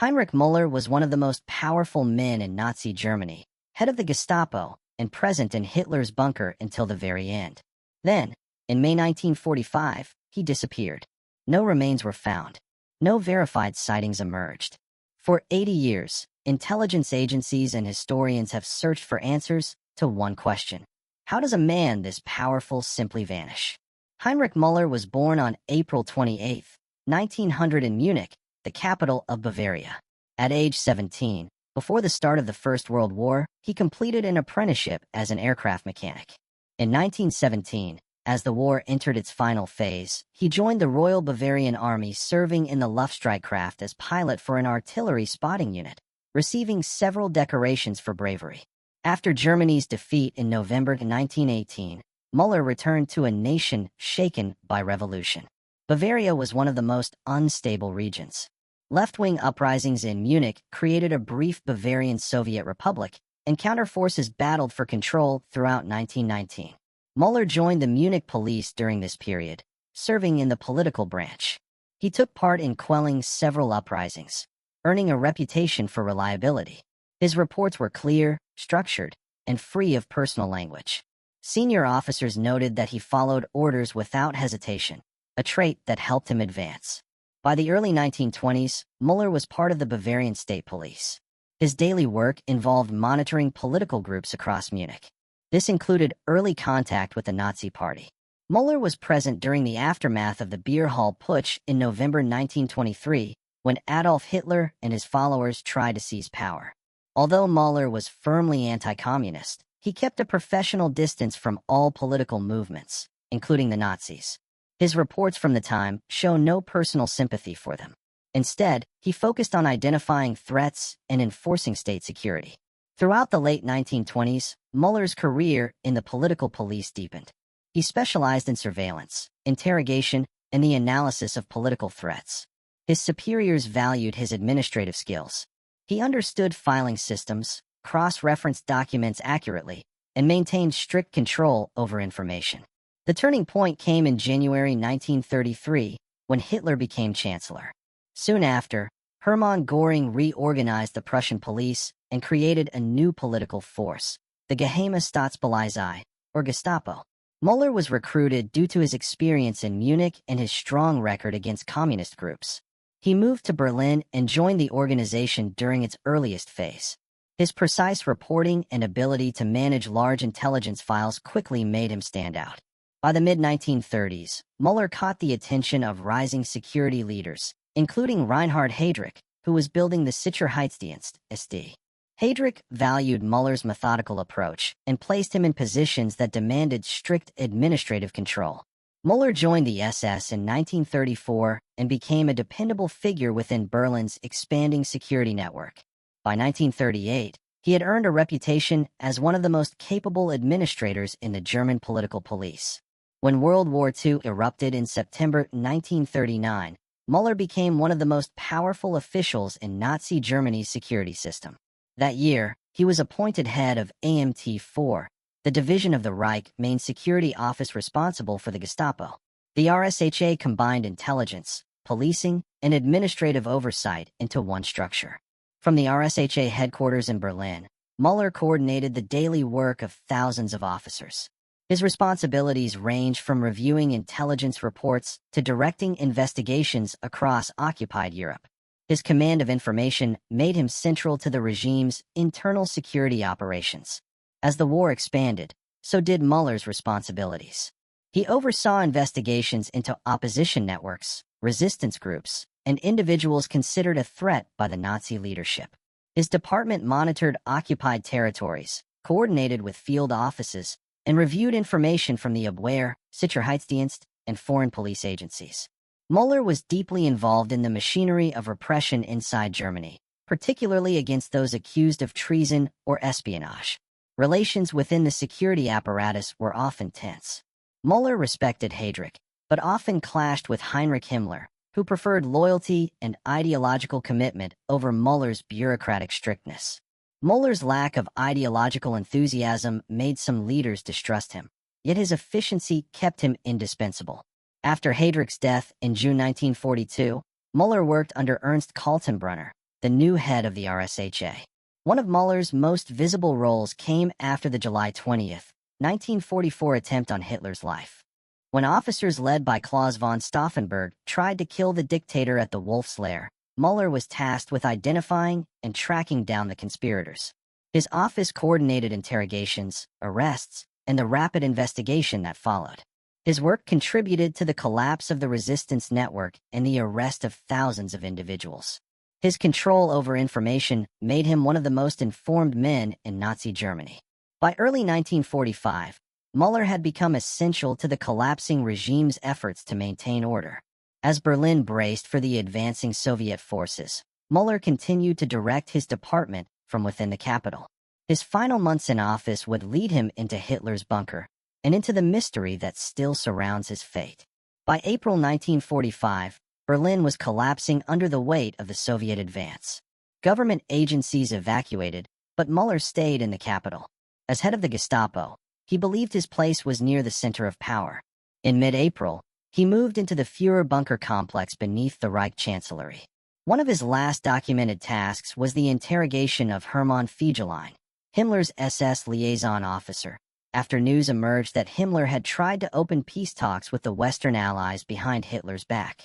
Heinrich Müller was one of the most powerful men in Nazi Germany, head of the Gestapo, and present in Hitler's bunker until the very end. Then, in May 1945, he disappeared. No remains were found. No verified sightings emerged. For 80 years, intelligence agencies and historians have searched for answers to one question. How does a man this powerful simply vanish? Heinrich Müller was born on April 28, 1900 in Munich, the capital of Bavaria. At age 17, before the start of the First World War, he completed an apprenticeship as an aircraft mechanic. In 1917, as the war entered its final phase, he joined the Royal Bavarian Army, serving in the Luftstreitkräfte as pilot for an artillery spotting unit, receiving several decorations for bravery. After Germany's defeat in November 1918, Müller returned to a nation shaken by revolution. Bavaria was one of the most unstable regions. Left-wing uprisings in Munich created a brief Bavarian Soviet Republic, and counter-forces battled for control throughout 1919. Müller joined the Munich police during this period, serving in the political branch. He took part in quelling several uprisings, earning a reputation for reliability. His reports were clear, structured, and free of personal language. Senior officers noted that he followed orders without hesitation, a trait that helped him advance. By the early 1920s, Müller was part of the Bavarian state police. His daily work involved monitoring political groups across Munich. This included early contact with the Nazi Party. Müller was present during the aftermath of the Beer Hall Putsch in November 1923, when Adolf Hitler and his followers tried to seize power. Although Müller was firmly anti-communist, he kept a professional distance from all political movements, including the Nazis. His reports from the time show no personal sympathy for them. Instead, he focused on identifying threats and enforcing state security. Throughout the late 1920s, Müller's career in the political police deepened. He specialized in surveillance, interrogation, and the analysis of political threats. His superiors valued his administrative skills. He understood filing systems, cross-referenced documents accurately, and maintained strict control over information. The turning point came in January 1933, when Hitler became chancellor. Soon after, Hermann Göring reorganized the Prussian police and created a new political force, the Geheime Staatspolizei, or Gestapo. Müller was recruited due to his experience in Munich and his strong record against communist groups. He moved to Berlin and joined the organization during its earliest phase. His precise reporting and ability to manage large intelligence files quickly made him stand out. By the mid-1930s, Müller caught the attention of rising security leaders, including Reinhard Heydrich, who was building the Sicherheitsdienst, SD. Heydrich valued Müller's methodical approach and placed him in positions that demanded strict administrative control. Müller joined the SS in 1934 and became a dependable figure within Berlin's expanding security network. By 1938, he had earned a reputation as one of the most capable administrators in the German political police. When World War II erupted in September 1939, Müller became one of the most powerful officials in Nazi Germany's security system. That year, he was appointed head of AMT-4, the division of the Reich main security office responsible for the Gestapo. The RSHA combined intelligence, policing, and administrative oversight into one structure. From the RSHA headquarters in Berlin, Müller coordinated the daily work of thousands of officers. His responsibilities range from reviewing intelligence reports to directing investigations across occupied Europe. His command of information made him central to the regime's internal security operations. As the war expanded, so did Müller's responsibilities. He oversaw investigations into opposition networks, resistance groups, and individuals considered a threat by the Nazi leadership. His department monitored occupied territories, coordinated with field offices, and reviewed information from the Abwehr, Sicherheitsdienst, and foreign police agencies. Müller was deeply involved in the machinery of repression inside Germany, particularly against those accused of treason or espionage. Relations within the security apparatus were often tense. Müller respected Heydrich, but often clashed with Heinrich Himmler, who preferred loyalty and ideological commitment over Müller's bureaucratic strictness. Müller's lack of ideological enthusiasm made some leaders distrust him, yet his efficiency kept him indispensable. After Heydrich's death in June 1942, Müller worked under Ernst Kaltenbrunner, the new head of the RSHA. One of Müller's most visible roles came after the July 20, 1944 attempt on Hitler's life. When officers led by Klaus von Stauffenberg tried to kill the dictator at the Wolf's Lair, Müller was tasked with identifying and tracking down the conspirators. His office coordinated interrogations, arrests, and the rapid investigation that followed. His work contributed to the collapse of the resistance network and the arrest of thousands of individuals. His control over information made him one of the most informed men in Nazi Germany. By early 1945, Müller had become essential to the collapsing regime's efforts to maintain order. As Berlin braced for the advancing Soviet forces, Müller continued to direct his department from within the capital. His final months in office would lead him into Hitler's bunker and into the mystery that still surrounds his fate. By April 1945, Berlin was collapsing under the weight of the Soviet advance. Government agencies evacuated, but Müller stayed in the capital. As head of the Gestapo, he believed his place was near the center of power. In mid-April, he moved into the Führer bunker complex beneath the Reich Chancellery. One of his last documented tasks was the interrogation of Hermann Fegelein, Himmler's SS liaison officer, after news emerged that Himmler had tried to open peace talks with the Western Allies behind Hitler's back.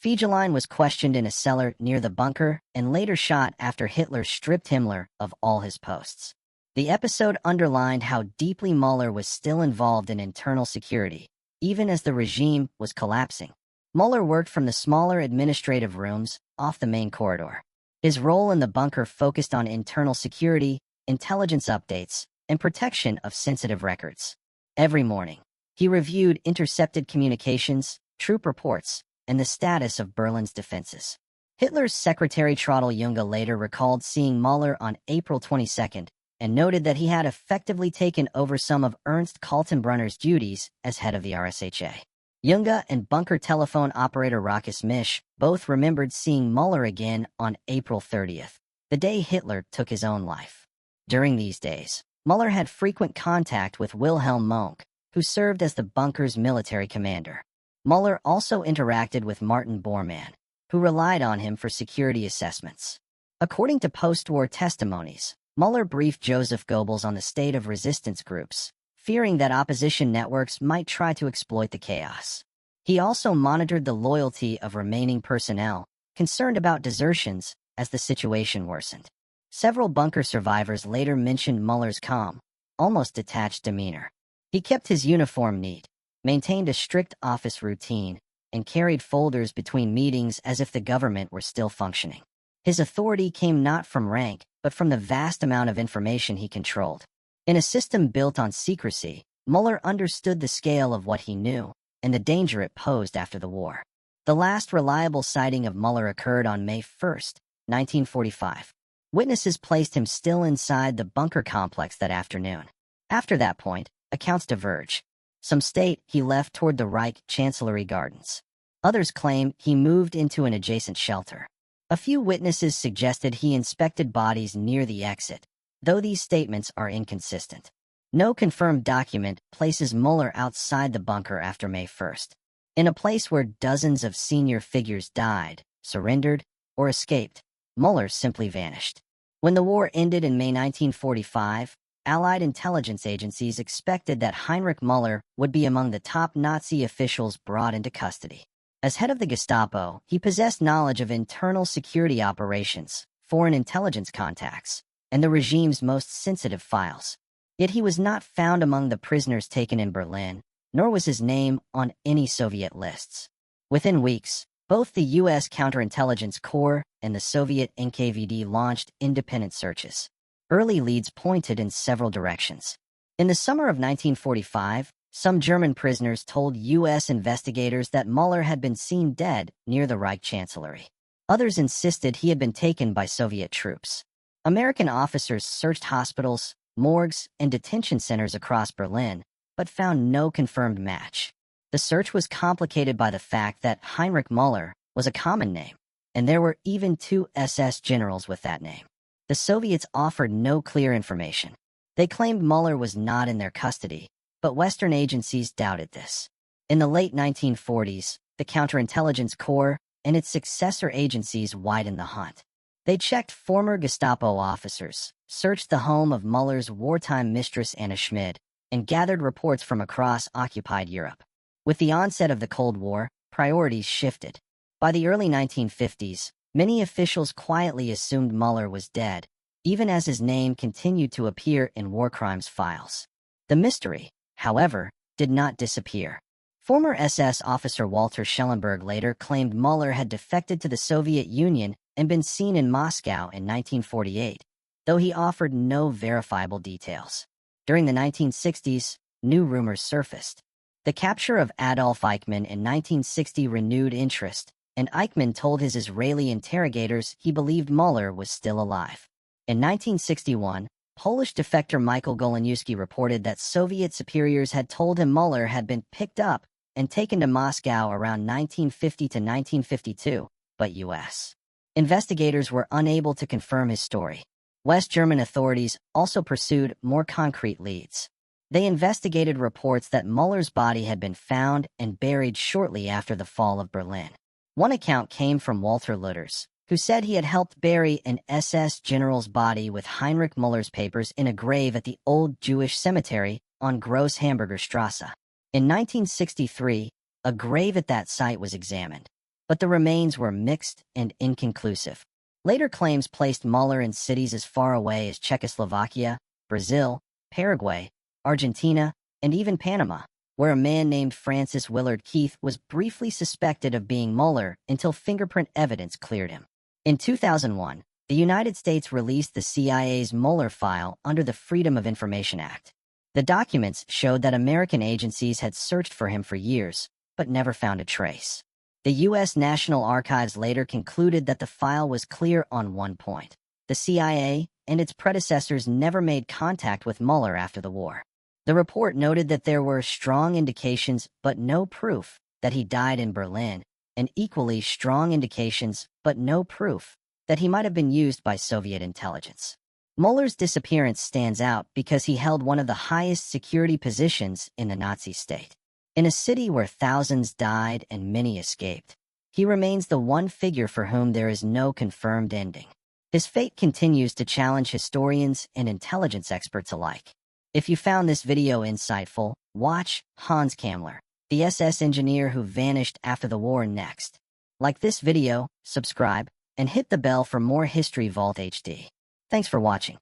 Fegelein was questioned in a cellar near the bunker and later shot after Hitler stripped Himmler of all his posts. The episode underlined how deeply Müller was still involved in internal security, even as the regime was collapsing. Müller worked from the smaller administrative rooms off the main corridor. His role in the bunker focused on internal security, intelligence updates, and protection of sensitive records. Every morning, he reviewed intercepted communications, troop reports, and the status of Berlin's defenses. Hitler's secretary Traudl Junge later recalled seeing Müller on April 22 and noted that he had effectively taken over some of Ernst Kaltenbrunner's duties as head of the RSHA. Junge and bunker telephone operator Rokas Misch both remembered seeing Müller again on April 30, the day Hitler took his own life. During these days, Müller had frequent contact with Wilhelm Mohnke, who served as the bunker's military commander. Müller also interacted with Martin Bormann, who relied on him for security assessments. According to post-war testimonies, Müller briefed Joseph Goebbels on the state of resistance groups, fearing that opposition networks might try to exploit the chaos. He also monitored the loyalty of remaining personnel, concerned about desertions as the situation worsened. Several bunker survivors later mentioned Müller's calm, almost detached demeanor. He kept his uniform neat, maintained a strict office routine, and carried folders between meetings as if the government were still functioning. His authority came not from rank, but from the vast amount of information he controlled. In a system built on secrecy, Müller understood the scale of what he knew and the danger it posed after the war. The last reliable sighting of Müller occurred on May 1, 1945. Witnesses placed him still inside the bunker complex that afternoon. After that point, accounts diverge. Some state he left toward the Reich Chancellery Gardens. Others claim he moved into an adjacent shelter. A few witnesses suggested he inspected bodies near the exit, though these statements are inconsistent. No confirmed document places Müller outside the bunker after May 1, in a place where dozens of senior figures died, surrendered, or escaped. Müller simply vanished. When the war ended in May 1945, Allied intelligence agencies expected that Heinrich Müller would be among the top Nazi officials brought into custody. As head of the Gestapo, he possessed knowledge of internal security operations, foreign intelligence contacts, and the regime's most sensitive files. Yet he was not found among the prisoners taken in Berlin, nor was his name on any Soviet lists. Within weeks, both the U.S. Counterintelligence Corps and the Soviet NKVD launched independent searches. Early leads pointed in several directions. In the summer of 1945, some German prisoners told U.S. investigators that Müller had been seen dead near the Reich Chancellery. Others insisted he had been taken by Soviet troops. American officers searched hospitals, morgues, and detention centers across Berlin, but found no confirmed match. The search was complicated by the fact that Heinrich Müller was a common name, and there were even 2 SS generals with that name. The Soviets offered no clear information. They claimed Müller was not in their custody, but Western agencies doubted this. In the late 1940s, the Counterintelligence Corps and its successor agencies widened the hunt. They checked former Gestapo officers, searched the home of Müller's wartime mistress Anna Schmid, and gathered reports from across occupied Europe. With the onset of the Cold War, priorities shifted. By the early 1950s, many officials quietly assumed Müller was dead, even as his name continued to appear in war crimes files. The mystery, however, did not disappear. Former SS officer Walter Schellenberg later claimed Müller had defected to the Soviet Union and been seen in Moscow in 1948, though he offered no verifiable details. During the 1960s, new rumors surfaced. The capture of Adolf Eichmann in 1960 renewed interest, and Eichmann told his Israeli interrogators he believed Müller was still alive. In 1961, Polish defector Michael Goleniewski reported that Soviet superiors had told him Müller had been picked up and taken to Moscow around 1950 to 1952, but U.S. investigators were unable to confirm his story. West German authorities also pursued more concrete leads. They investigated reports that Müller's body had been found and buried shortly after the fall of Berlin. One account came from Walter Lüders, who said he had helped bury an SS general's body with Heinrich Müller's papers in a grave at the Old Jewish Cemetery on Gross Hamburger Strasse. In 1963, a grave at that site was examined, but the remains were mixed and inconclusive. Later claims placed Müller in cities as far away as Czechoslovakia, Brazil, Paraguay, Argentina, and even Panama, where a man named Francis Willard Keith was briefly suspected of being Müller until fingerprint evidence cleared him. In 2001, the United States released the CIA's Müller file under the Freedom of Information Act. The documents showed that American agencies had searched for him for years, but never found a trace. The U.S. National Archives later concluded that the file was clear on one point. The CIA and its predecessors never made contact with Müller after the war. The report noted that there were strong indications but no proof that he died in Berlin, and equally strong indications but no proof that he might have been used by Soviet intelligence. Müller's disappearance stands out because he held one of the highest security positions in the Nazi state. In a city where thousands died and many escaped, he remains the one figure for whom there is no confirmed ending. His fate continues to challenge historians and intelligence experts alike. If you found this video insightful, watch Hans Kammler, the SS engineer who vanished after the war next. Like this video, subscribe, and hit the bell for more History Vault HD. Thanks for watching.